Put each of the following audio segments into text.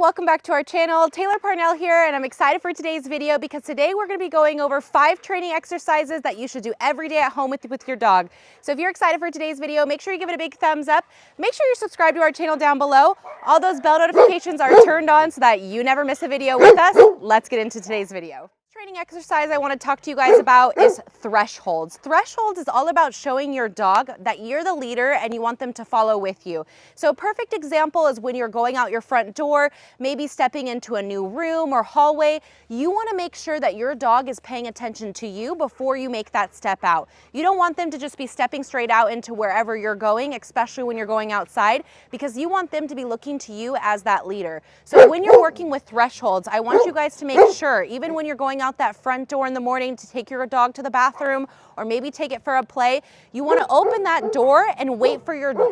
welcome back to our channel. Taylor Parnell here, and I'm excited for today's video because today we're going to be going over 5 training exercises that you should do every day at home with your dog. So if you're excited for today's video, make sure you give it a big thumbs up. Make sure you're subscribed to our channel down below. All those bell notifications are turned on so that you never miss a video with us. Let's get into today's video. Training exercise I want to talk to you guys about is thresholds. Thresholds is all about showing your dog that you're the leader and you want them to follow with you. So a perfect example is when you're going out your front door, maybe stepping into a new room or hallway. You want to make sure that your dog is paying attention to you before you make that step out. You don't want them to just be stepping straight out into wherever you're going, especially when you're going outside, because you want them to be looking to you as that leader. So when you're working with thresholds, I want you guys to make sure, even when you're going out that front door in the morning to take your dog to the bathroom or maybe take it for a play, you want to open that door and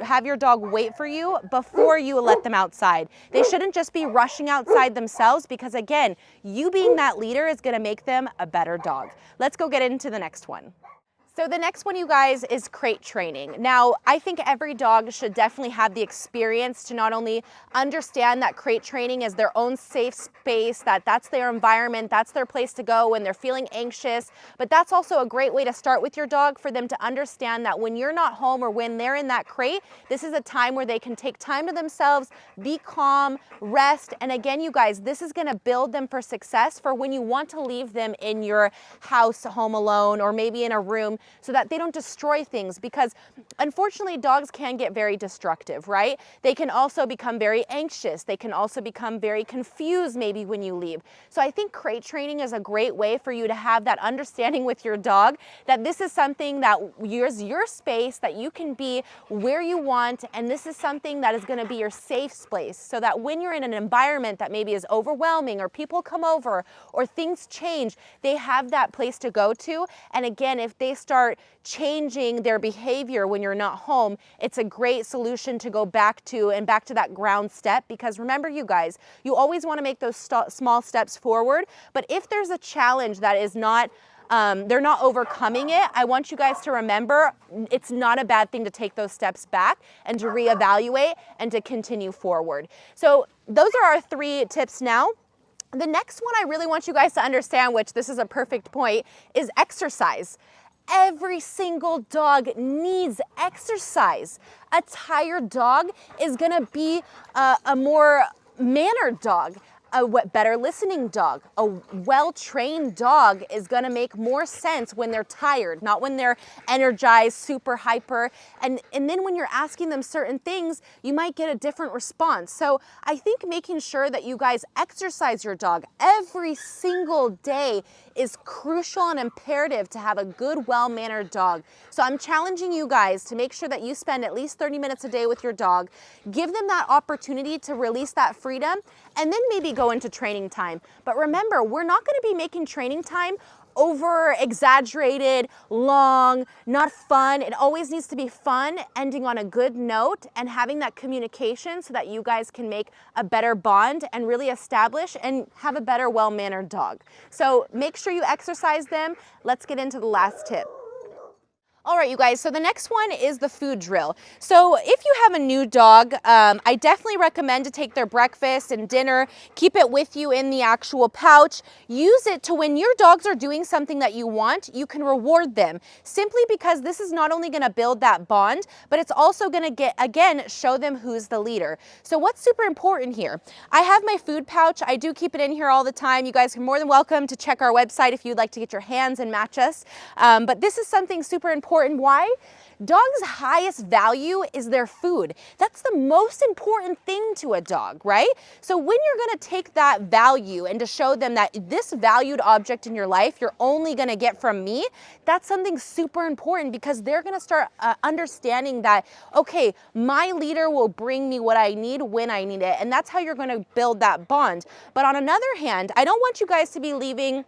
have your dog wait for you before you let them outside. They shouldn't just be rushing outside themselves because, again, you being that leader is going to make them a better dog. Let's go get into the next one. So the next one, you guys, is crate training. Now, I think every dog should definitely have the experience to not only understand that crate training is their own safe space, that's their environment, that's their place to go when they're feeling anxious, but that's also a great way to start with your dog for them to understand that when you're not home or when they're in that crate, this is a time where they can take time to themselves, be calm, rest, and again, you guys, this is gonna build them for success for when you want to leave them in your house, home alone, or maybe in a room, so that they don't destroy things, because unfortunately dogs can get very destructive, right? They can also become very anxious. They can also become very confused maybe when you leave. So I think crate training is a great way for you to have that understanding with your dog that this is something that is your space, that you can be where you want, and this is something that is going to be your safe space, so that when you're in an environment that maybe is overwhelming or people come over or things change, they have that place to go to. And again, if they start changing their behavior when you're not home, it's a great solution to go back to that ground step, because remember, you guys, you always want to make those small steps forward, but if there's a challenge that is not they're not overcoming it, I want you guys to remember it's not a bad thing to take those steps back and to reevaluate and to continue forward. So those are our 3 tips now. The next one I really want you guys to understand, which this is a perfect point, is exercise. Every single dog needs exercise. A tired dog is gonna be a more mannered dog, a better listening dog. A well-trained dog is gonna make more sense when they're tired, not when they're energized, super hyper. And then when you're asking them certain things, you might get a different response. So I think making sure that you guys exercise your dog every single day is crucial and imperative to have a good, well-mannered dog. So I'm challenging you guys to make sure that you spend at least 30 minutes a day with your dog. Give them that opportunity to release that freedom, and then maybe go into training time. But remember, we're not going to be making training time over exaggerated, long, not fun. It always needs to be fun, ending on a good note, and having that communication so that you guys can make a better bond and really establish and have a better, well-mannered dog. So make sure you exercise them. Let's get into the last tip. All right, you guys, so the next one is the food drill. So if you have a new dog, I definitely recommend to take their breakfast and dinner, keep it with you in the actual pouch. Use it to when your dogs are doing something that you want, you can reward them, simply because this is not only gonna build that bond, but it's also gonna show them who's the leader. So what's super important here? I have my food pouch. I do keep it in here all the time. You guys are more than welcome to check our website if you'd like to get your hands and match us. But this is something super important. Why? Dogs' highest value is their food. That's the most important thing to a dog, right? So when you're gonna take that value and to show them that this valued object in your life, you're only gonna get from me, that's something super important, because they're gonna start understanding that, okay, my leader will bring me what I need when I need it. And that's how you're gonna build that bond. But on another hand, I don't want you guys to be leaving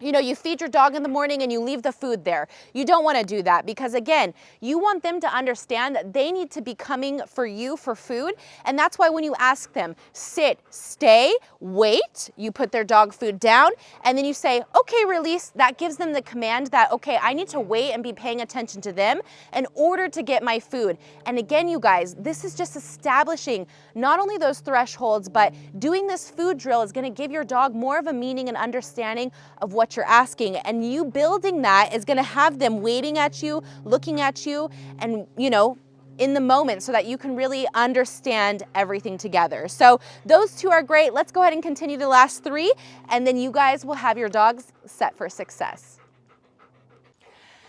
you know, you feed your dog in the morning and you leave the food there. You don't want to do that because, again, you want them to understand that they need to be coming for you for food. And that's why when you ask them, sit, stay, wait, you put their dog food down and then you say, okay, release. That gives them the command that, okay, I need to wait and be paying attention to them in order to get my food. And again, you guys, this is just establishing not only those thresholds, but doing this food drill is going to give your dog more of a meaning and understanding of what you're asking, and you building that is going to have them waiting at you, looking at you, and you know, in the moment, so that you can really understand everything together. So those two are great. Let's go ahead and continue the last three, and then you guys will have your dogs set for success.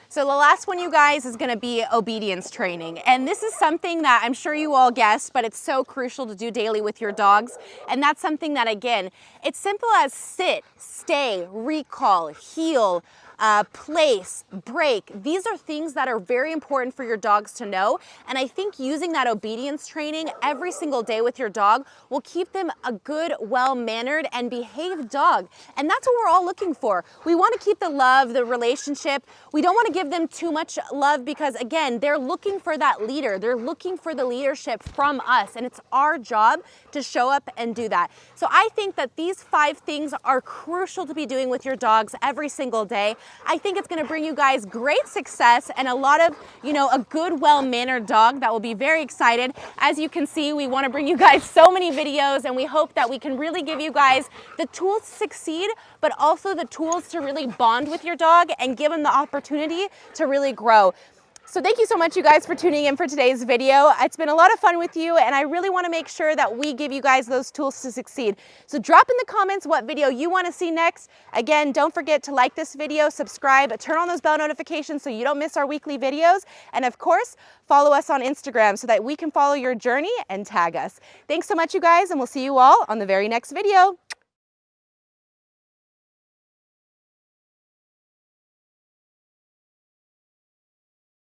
So the last one, you guys, is gonna be obedience training. And this is something that I'm sure you all guessed, but it's so crucial to do daily with your dogs. And that's something that, again, it's simple as sit, stay, recall, heel, place, break. These are things that are very important for your dogs to know. And I think using that obedience training every single day with your dog will keep them a good, well-mannered and behaved dog. And that's what we're all looking for. We want to keep the love, the relationship. We don't want to give them too much love because, again, they're looking for that leader. They're looking for the leadership from us. And it's our job to show up and do that. So I think that these 5 things are crucial to be doing with your dogs every single day. I think it's going to bring you guys great success and a lot of, you know, a good, well-mannered dog that will be very excited. As you can see, we want to bring you guys so many videos, and we hope that we can really give you guys the tools to succeed, but also the tools to really bond with your dog and give them the opportunity to really grow. So thank you so much, you guys, for tuning in for today's video. It's been a lot of fun with you, and I really want to make sure that we give you guys those tools to succeed. So drop in the comments what video you want to see next. Again, don't forget to like this video, subscribe, turn on those bell notifications so you don't miss our weekly videos. And of course, follow us on Instagram so that we can follow your journey and tag us. Thanks so much, you guys, and we'll see you all on the very next video.